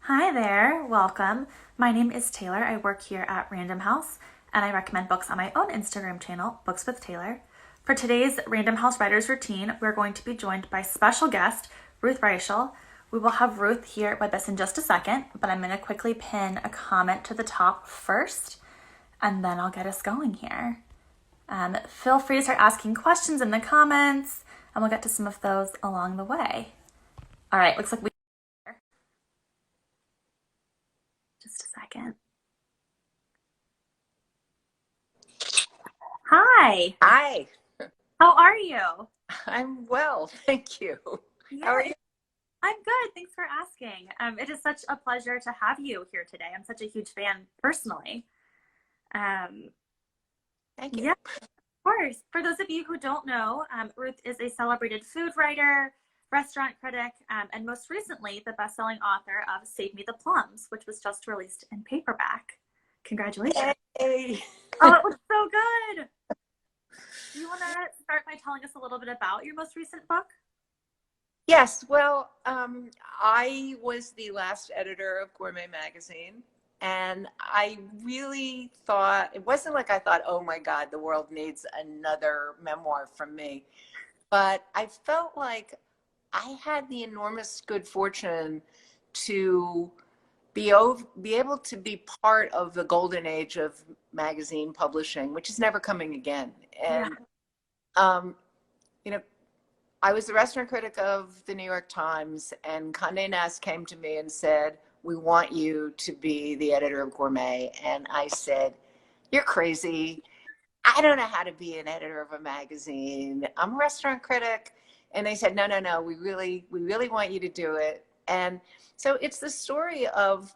Hi there, welcome. My name is Taylor. I work here at Random House and I recommend books on my own Instagram channel, Books with Taylor. For today's Random House Writers Routine, we're going to be joined by special guest Ruth Reichl. We will have Ruth here with us in just a second, but I'm going to quickly pin a comment to the top first and then I'll get us going here. Feel free to start asking questions in the comments and we'll get to some of those along the way. All right, looks like we just a second. Hi, Hi, how are you? I'm well, thank you. How Yeah, are you? I'm good. Thanks for asking. It is such a pleasure to have you here today. I'm such a huge fan personally. Um, Thank you. yeah, of course. For those of you who don't know, Ruth is a celebrated food writer, restaurant critic, and most recently, the best-selling author of Save Me the Plums, which was just released in paperback. Congratulations. Yay. Oh, it was so good. Do you want to start by telling us a little bit about your most recent book? Yes, well, I was the last editor of Gourmet magazine, and I really thought, it wasn't like I thought, oh my God, the world needs another memoir from me. But I felt like I had the enormous good fortune to be able to be part of the golden age of magazine publishing, which is never coming again. Yeah. And um, you know, I was the restaurant critic of the New York Times, and Condé Nast came to me and said, "We want you to be the editor of Gourmet." And I said, "You're crazy. I don't know how to be an editor of a magazine. I'm a restaurant critic." And they said, "No, no, no. We really want you to do it." And so it's the story of,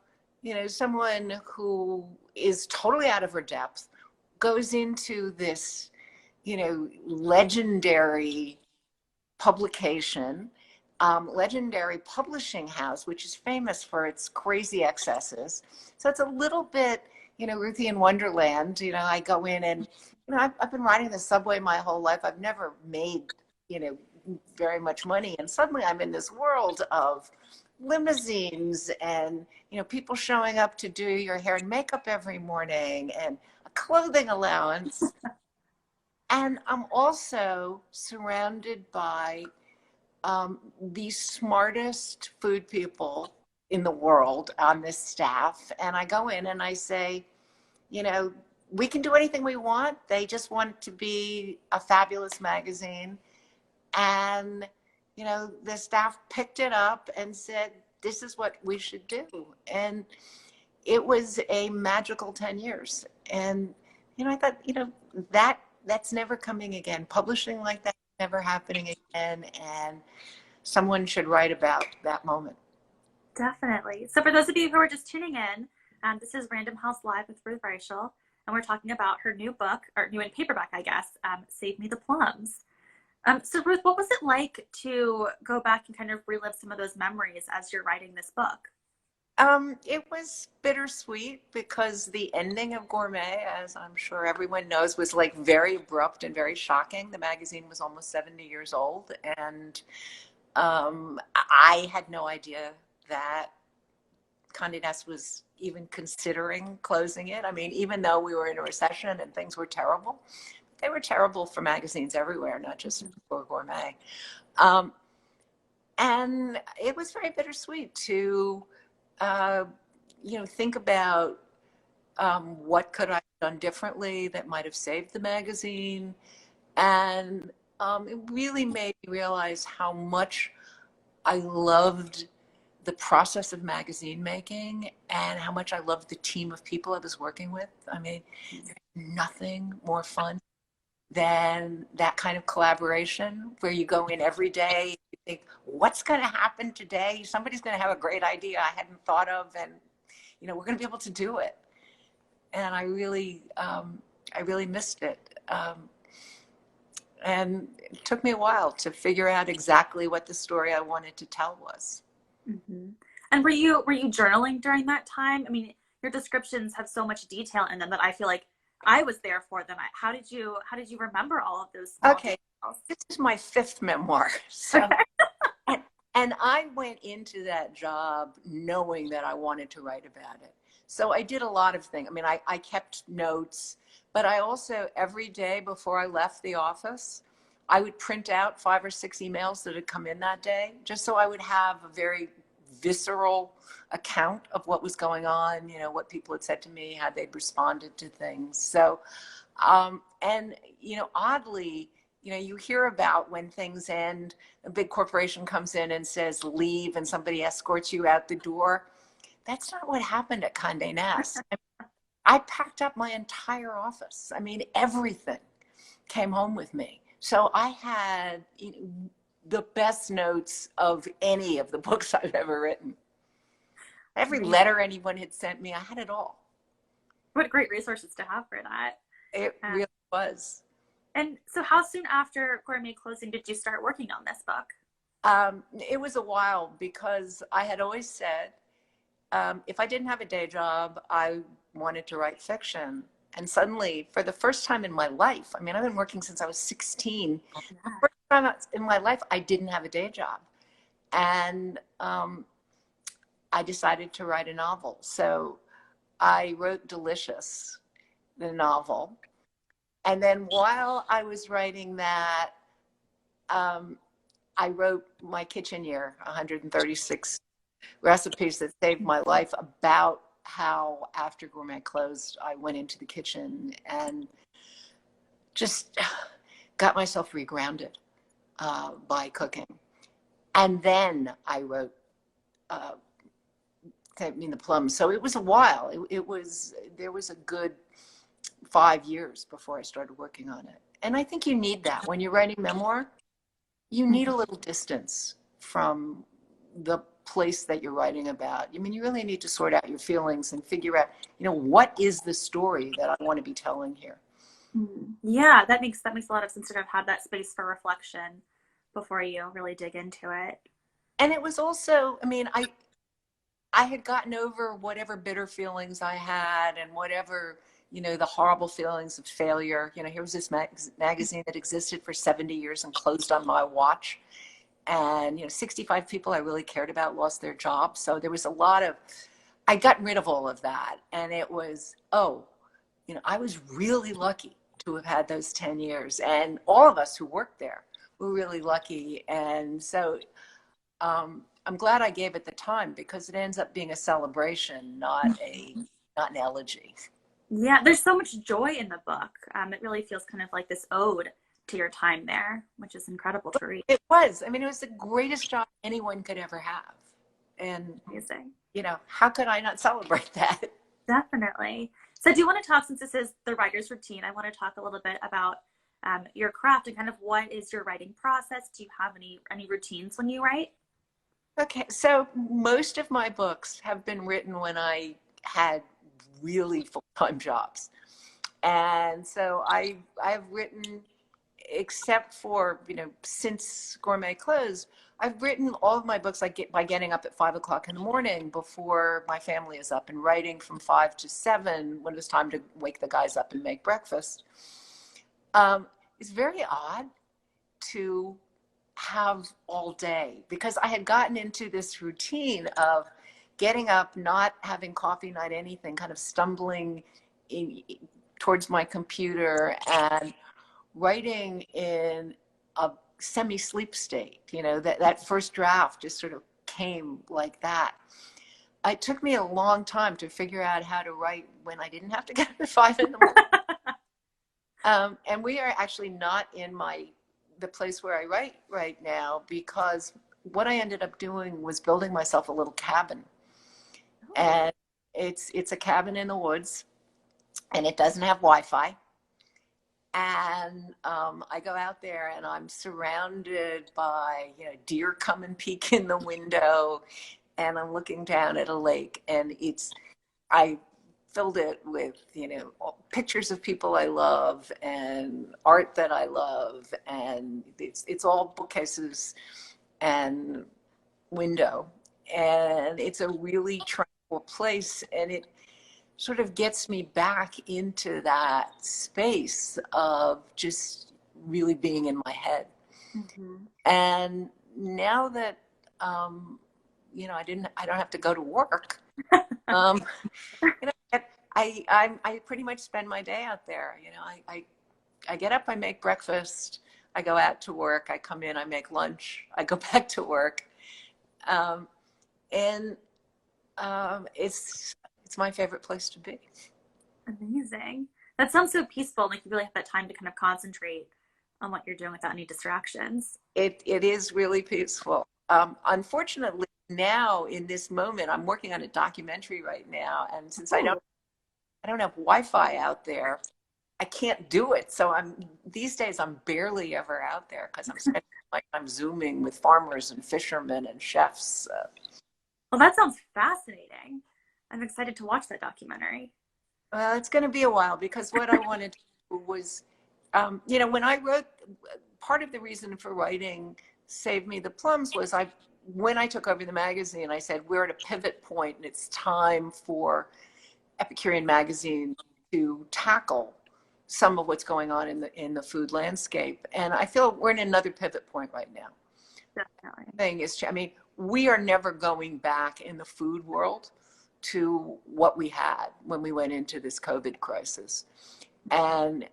someone who is totally out of her depth, goes into this, legendary publication, legendary publishing house, which is famous for its crazy excesses. So it's a little bit, Ruthie in Wonderland. I go in and, I've been riding the subway my whole life. I've never made, you know, very much money. And suddenly I'm in this world of limousines and, people showing up to do your hair and makeup every morning and a clothing allowance. And I'm also surrounded by the smartest food people in the world on this staff. And I go in and I say, you know, we can do anything we want. They just want it to be a fabulous magazine. And, the staff picked it up and said, this is what we should do. And it was a magical 10 years. And, I thought, that's never coming again. Publishing like that never happening again. And someone should write about that moment. Definitely. So for those of you who are just tuning in, this is Random House Live with Ruth Reichl, and we're talking about her new book, or new in paperback, I guess, Save Me the Plums. So Ruth, what was it like to go back and kind of relive some of those memories as you're writing this book? It was bittersweet because the ending of Gourmet, as I'm sure everyone knows, was like very abrupt and very shocking. The magazine was almost 70 years old, and I had no idea that Condé Nast was even considering closing it. I mean, even though we were in a recession and things were terrible, they were terrible for magazines everywhere, not just for Gourmet. Um, and it was very bittersweet to, uh, think about what could I have done differently that might have saved the magazine. And it really made me realize how much I loved the process of magazine making and how much I loved the team of people I was working with. I mean, nothing more fun than that kind of collaboration where you go in every day, you think, what's going to happen today? Somebody's going to have a great idea I hadn't thought of, and we're going to be able to do it. And I really missed it. And it took me a while to figure out exactly what the story I wanted to tell was. Mm-hmm. And were you journaling during that time? I mean, your descriptions have so much detail in them that I feel like I was there for them. How did you remember all of those small Okay, details? this is my fifth memoir. So, Okay. and, And I went into that job knowing that I wanted to write about it. So I did a lot of things. I mean, I kept notes, but I also, every day before I left the office, I would print out 5 or 6 emails that had come in that day, just so I would have a very visceral account of what was going on, you know, what people had said to me, how they'd responded to things. So, and, you know, oddly, you know, you hear about when things end, a big corporation comes in and says, leave, and somebody escorts you out the door. That's not what happened at Condé Nast. I packed up my entire office. I mean, everything came home with me. So I had, you know, the best notes of any of the books I've ever written. Every letter anyone had sent me, I had it all. What great resources to have for that. It really was. And so how soon after Gourmet closing did you start working on this book? It was a while, because I had always said, if I didn't have a day job, I wanted to write fiction. And suddenly, for the first time in my life, I mean, I've been working since I was 16. Yeah. The first time in my life, I didn't have a day job. And I decided to write a novel. So I wrote Delicious, the novel. And then while I was writing that, I wrote my kitchen year, 136 recipes that saved my life, about how after Gourmet closed, I went into the kitchen and just got myself regrounded by cooking. And then I wrote Save Me the Plums. So it was a while. There was a good 5 years before I started working on it. And I think you need that. When you're writing memoir, you need a little distance from the place that you're writing about. I mean, you really need to sort out your feelings and figure out, you know, what is the story that I want to be telling here. Yeah, that makes a lot of sense to kind of have that space for reflection before you really dig into it. And it was also, I mean, I had gotten over whatever bitter feelings I had, and whatever, you know, the horrible feelings of failure. You know, here was this magazine that existed for 70 years and closed on my watch. And, you know, 65 people I really cared about lost their jobs. So there was a lot of, I got rid of all of that. And it was, oh, you know, I was really lucky to have had those 10 years. And all of us who worked there were really lucky. And so I'm glad I gave it the time, because it ends up being a celebration, not an elegy. Yeah, there's so much joy in the book. It really feels kind of like this ode to your time there, which is incredible to read. It was. I mean, it was the greatest job anyone could ever have. And, Amazing. you know, how could I not celebrate that? Definitely. So do you want to talk, since this is the writer's routine, I want to talk a little bit about your craft and kind of what is your writing process? Do you have any routines when you write? Okay, so most of my books have been written when I had really full-time jobs. And so I've written, except for, you know, since Gourmet closed, I've written all of my books by getting up at 5 o'clock in the morning before my family is up, and writing from 5 to 7 when it was time to wake the guys up and make breakfast. It's very odd to have all day, because I had gotten into this routine of getting up, not having coffee, not anything, kind of stumbling towards my computer and writing in a semi-sleep state. You know, that first draft just sort of came like that. It took me a long time to figure out how to write when I didn't have to get up at 5 in the morning. And we are actually not in the place where I write right now, because what I ended up doing was building myself a little cabin. And it's a cabin in the woods, and it doesn't have Wi-Fi. And I go out there and I'm surrounded by, you know, deer come and peek in the window, and I'm looking down at a lake, and I filled it with, you know, pictures of people I love and art that I love, and it's all bookcases and window, and it's a really tranquil place, and it sort of gets me back into that space of just really being in my head. And now that I don't have to go to work. Um, I pretty much spend my day out there. I get up, I make breakfast, I go out to work, I come in, I make lunch, I go back to work. Um, and it's my favorite place to be. Amazing. That sounds so peaceful. Like you really have that time to kind of concentrate on what you're doing without any distractions. It is really peaceful. Unfortunately, now in this moment, I'm working on a documentary right now, and since Ooh. I don't have Wi-Fi out there, I can't do it. So these days I'm barely ever out there because I'm zooming with farmers and fishermen and chefs. Well, that sounds fascinating. I'm excited to watch that documentary. Well, it's going to be a while because what I wanted to do was, when I wrote, part of the reason for writing Save Me the Plums was when I took over the magazine, I said, we're at a pivot point and it's time for Epicurean magazine to tackle some of what's going on in the food landscape. And I feel we're in another pivot point right now. Definitely. Thing is, I mean, we are never going back in the food world to what we had when we went into this COVID crisis. And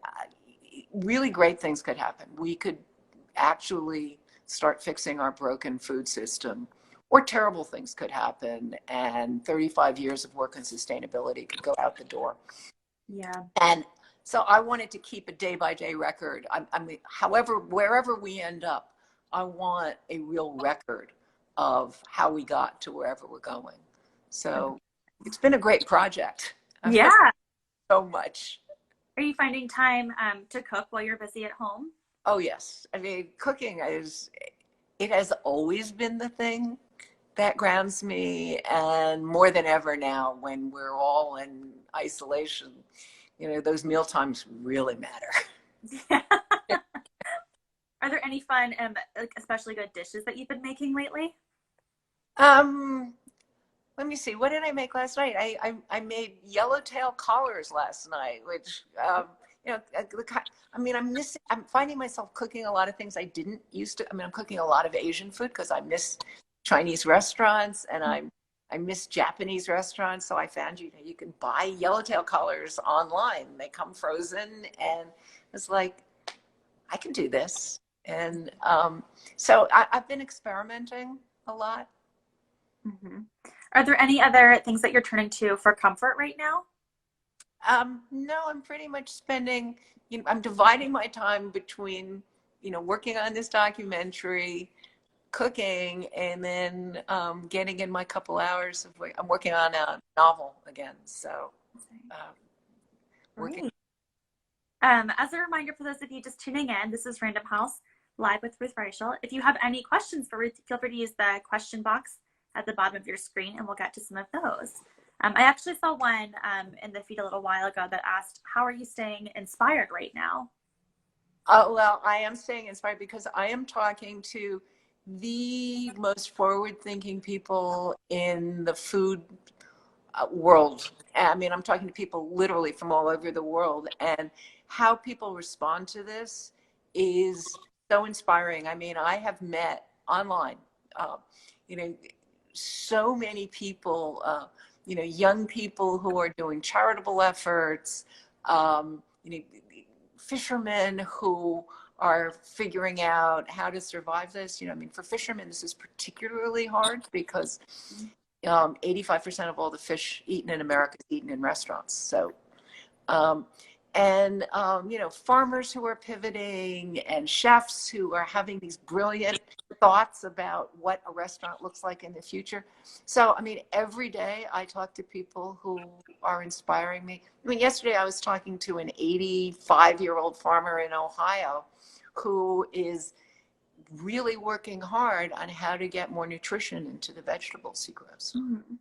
really great things could happen. We could actually start fixing our broken food system, or terrible things could happen, and 35 years of work in sustainability could go out the door. Yeah. And so I wanted to keep a day-by-day record. However, wherever we end up, I want a real record of how we got to wherever we're going. So it's been a great project. I've Yeah. learned so much. Are you finding time to cook while you're busy at home? Oh, yes. I mean, it has always been the thing that grounds me. And more than ever now, when we're all in isolation, those meal times really matter. Yeah. Are there any fun, especially good dishes that you've been making lately? Um, Let me see. What did I make last night? I made yellowtail collars last night, which I'm finding myself cooking a lot of things I didn't used to. I mean, I'm cooking a lot of Asian food because I miss Chinese restaurants and I miss Japanese restaurants. So I found you can buy yellowtail collars online. They come frozen, and it's like I can do this. And so I've been experimenting a lot. Mm-hmm. Are there any other things that you're turning to for comfort right now? No, I'm pretty much I'm dividing my time between, working on this documentary, cooking, and then getting in my couple hours I'm working on a novel again. So, working. Great. As a reminder for those of you just tuning in, this is Random House live with Ruth Reichl. If you have any questions for Ruth, feel free to use the question box at the bottom of your screen and we'll get to some of those. I actually saw one in the feed a little while ago that asked, how are you staying inspired right now? Well, I am staying inspired because I am talking to the most forward-thinking people in the food world. I mean, I'm talking to people literally from all over the world, and how people respond to this is so inspiring. I mean, I have met online, you know, so many people, young people who are doing charitable efforts, um, you know, fishermen who are figuring out how to survive this. I mean, for fishermen, this is particularly hard because 85% of all the fish eaten in America is eaten in restaurants. So, farmers who are pivoting and chefs who are having these brilliant thoughts about what a restaurant looks like in the future. So, I mean, every day I talk to people who are inspiring me. I mean, yesterday I was talking to an 85-year-old farmer in Ohio who is really working hard on how to get more nutrition into the vegetables he grows. Mm-hmm.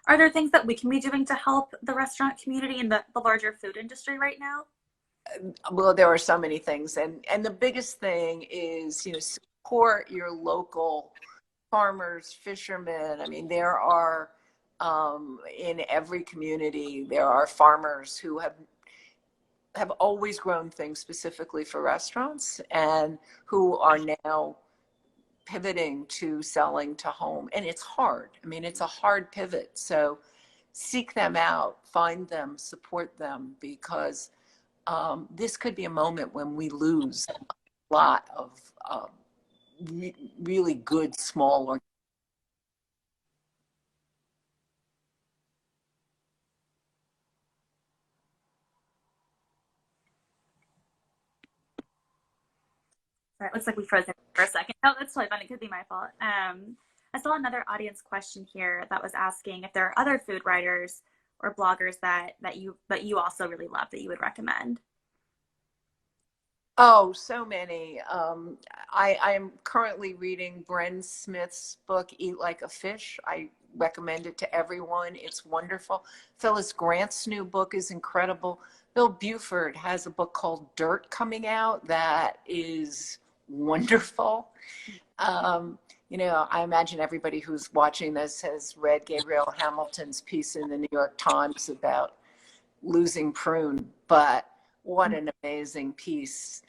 Are there things that we can be doing to help the restaurant community and the larger food industry right now? Well, there are so many things, and the biggest thing is support your local farmers, fishermen. I mean, there are in every community there are farmers who have always grown things specifically for restaurants and who are now pivoting to selling to home. And it's hard. I mean, it's a hard pivot. So seek them out, find them, support them, because this could be a moment when we lose a lot of really good small or Sorry, it looks like we froze it for a second. Oh, that's totally fine. It could be my fault. I saw another audience question here that was asking if there are other food writers or bloggers that you also really love that you would recommend. Oh, so many. I am currently reading Bren Smith's book, Eat Like a Fish. I recommend it to everyone. It's wonderful. Phyllis Grant's new book is incredible. Bill Buford has a book called Dirt coming out that is wonderful. I imagine everybody who's watching this has read Gabrielle Hamilton's piece in the New York Times about losing Prune, but what an amazing piece.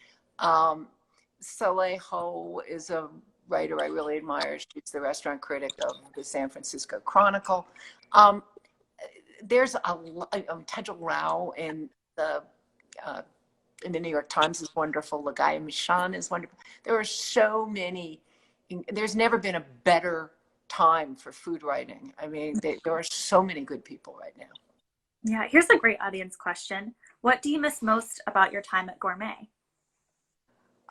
Soleil Ho is a writer I really admire. She's the restaurant critic of the San Francisco Chronicle. There's Tejal Rao uh, in the New York Times is wonderful. Lagaya Michan is wonderful. There are so many. There's never been a better time for food writing. I mean, there are so many good people right now. Yeah, here's a great audience question. What do you miss most about your time at Gourmet?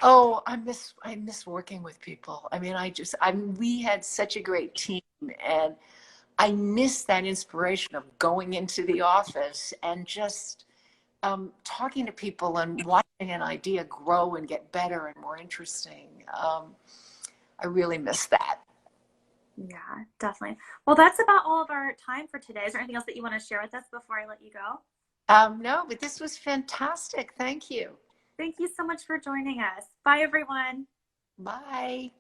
Oh, I miss working with people. I mean, we had such a great team, and I miss that inspiration of going into the office and just talking to people and watching an idea grow and get better and more interesting. I really miss that. Yeah, definitely. Well, that's about all of our time for today. Is there anything else that you want to share with us before I let you go? No, but this was fantastic. Thank you. Thank you so much for joining us. Bye, everyone. Bye.